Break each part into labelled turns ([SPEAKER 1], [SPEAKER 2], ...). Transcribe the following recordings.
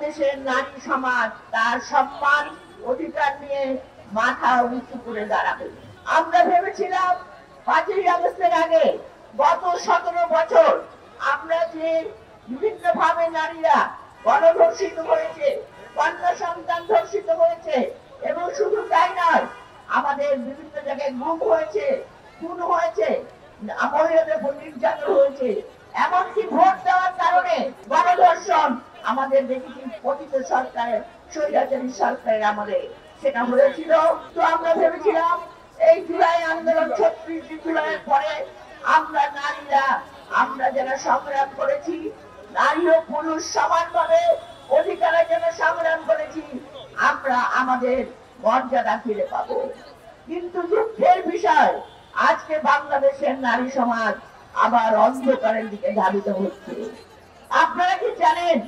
[SPEAKER 1] বাংলাদেশের নারী সমাজ তার সম্মান অধিকার নিয়ে মাথা উঁচু করে দাঁড়াবে। আমরা ভেবেছিলাম 5ই আগস্টের আগে গত 17 বছর আমরা যে বিভিন্ন ভাবে নারীরা গণধর্ষিত হয়েছে, কন্যা সন্তান ধর্ষিত হয়েছে, এবং শুধু তাই নয়, আমাদের বিভিন্ন জায়গায় গুম হয়েছে, খুন হয়েছে, মহিলাদের উপর নির্যাতন হয়েছে, এমনকি ভোট দেওয়ার কারণে গণধর্ষণ আমাদের দেখেছি পতিত সরকারের, স্বৈরাচারী সরকারের আমলে সেটা হয়েছিল। তো আমরা ভেবেছিলাম এই জুলাই আন্দোলন 36 জুলাইয়ের পরে আমরা নারীরা, আমরা যারা সংগ্রাম করেছি, নারী ও পুরুষ সমানভাবে অধিকারের জন্য সংগ্রাম করেছি, আমরা আমাদের মর্যাদা ফিরে পাবো। কিন্তু দুঃখের বিষয়, আজকে বাংলাদেশের নারী সমাজ আবার অন্ধকারের দিকে ধাবিত হচ্ছে। আপনারা কি জানেন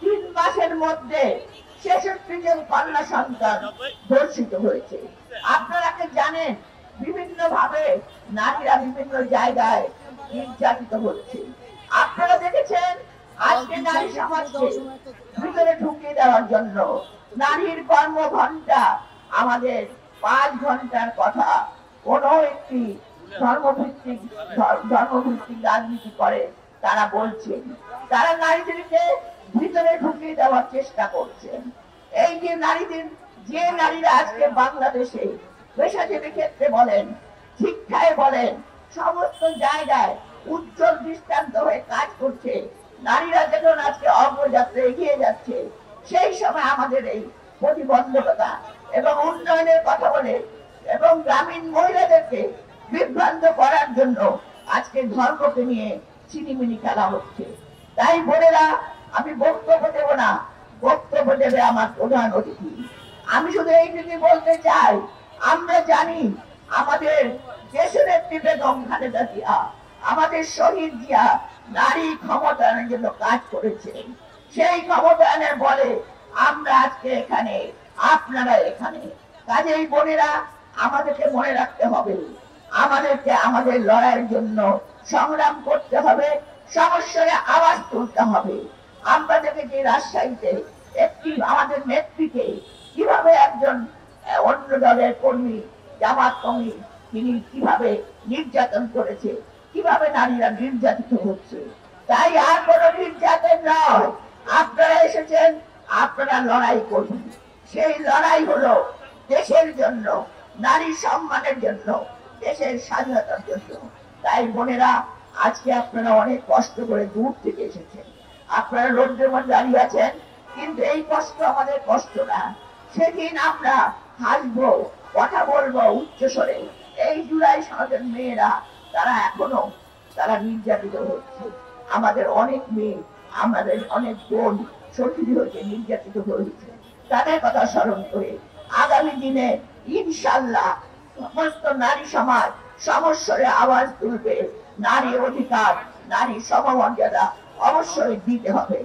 [SPEAKER 1] 3 মাসের মধ্যে 66 জন কন্যা সন্তান ধর্ষিত হয়েছে? আপনারা কি জানেন বিভিন্ন ভাবে নারীরা বিভিন্ন জায়গায় নির্যাতিত হচ্ছে? আপনারা দেখেছেন আজকে নারী সমাজকে ভিতরে ঢুকিয়ে দেওয়ার জন্য নারীর কর্মঘণ্টা আমাদের 5 ঘন্টার কথা কোন একটি ধর্মভিত্তিক রাজনীতি করে তারা বলছেন, তারা নারীদেরকে ভিতরে ঢুকিয়ে দেওয়ার চেষ্টা করছেন। এই যে নারীরা আজকে বাংলাদেশে পেশাজীবী ক্ষেত্রে বলেন, শিক্ষায় বলেন, সমস্ত জায়গায় উজ্জ্বল দৃষ্টান্ত হয়ে কাজ করছে, নারীরা যখন আজকে অগ্রযাত্রা এগিয়ে যাচ্ছে, সেই সময় আমাদের এই প্রতিবন্ধকতা এবং উন্নয়নের কথা বলে এবং গ্রামীণ মহিলাদেরকে বিভ্রান্ত করার জন্য আজকে ধর্মকে নিয়ে চিনিমিনি খেলা হচ্ছে। তাই বোনেরা, আমি বক্তব্য দেব না, বক্তব্য দেবে আমার প্রধান অতিথি। আমি শুধু এইটুকু বলতে চাই, আমরা জানি আমাদের দেশের নেত্রী বেগম খালেদা জিয়া, আমাদের শহীদ জিয়া নারী ক্ষমতায়নের জন্য কাজ করেছেন। সেই ক্ষমতায়নের বলে আমরা আজকে এখানে, আপনারা এখানে। কাজেই বোনেরা, আমাদেরকে মনে রাখতে হবে, আমাদেরকে আমাদের লড়াইয়ের জন্য সংগ্রাম করতে হবে, সমস্যায় আওয়াজ তুলতে হবে। আমরা দেখেছি রাজশাহীতে একটি আমাদের নেত্রীকে কিভাবে একজন অন্য দলের কর্মী, জামাত কর্মী, তিনি কিভাবে নির্যাতন করেছে, কিভাবে নারীরা নির্যাতিত হচ্ছে। তাই আর কোন নির্যাতন নয়, আপনারা এসেছেন, আপনারা লড়াই করবেন। সেই লড়াই হলো দেশের জন্য, নারী সম্মানের জন্য, দেশের স্বাধীনতার জন্য। তাই বোনেরা, আজকে আপনারা অনেক কষ্ট করে দূর থেকে এসেছেন, আপনারা রোদ্রের মধ্যে দাঁড়িয়ে আছেন, কিন্তু এই কষ্ট আমাদের কষ্ট না। সেদিন আমরা হাসবো, কথা বলবো উচ্চস্বরে। এই জুলাই সমাজের মেয়েরা তারা এখনো তারা নির্যাতিত হচ্ছে, আমাদের অনেক মেয়ে, আমাদের অনেক বোন শহীদ হয়েছে, নির্যাতিত হয়েছে। তাদের কথা স্মরণ করে আগামী দিনে ইনশাল্লাহ সমস্ত নারী সমাজ সমস্যারে আওয়াজ তুলবে। নারী অধিকার, নারী সমমর্যাদা অবশ্যই দিতে হবে।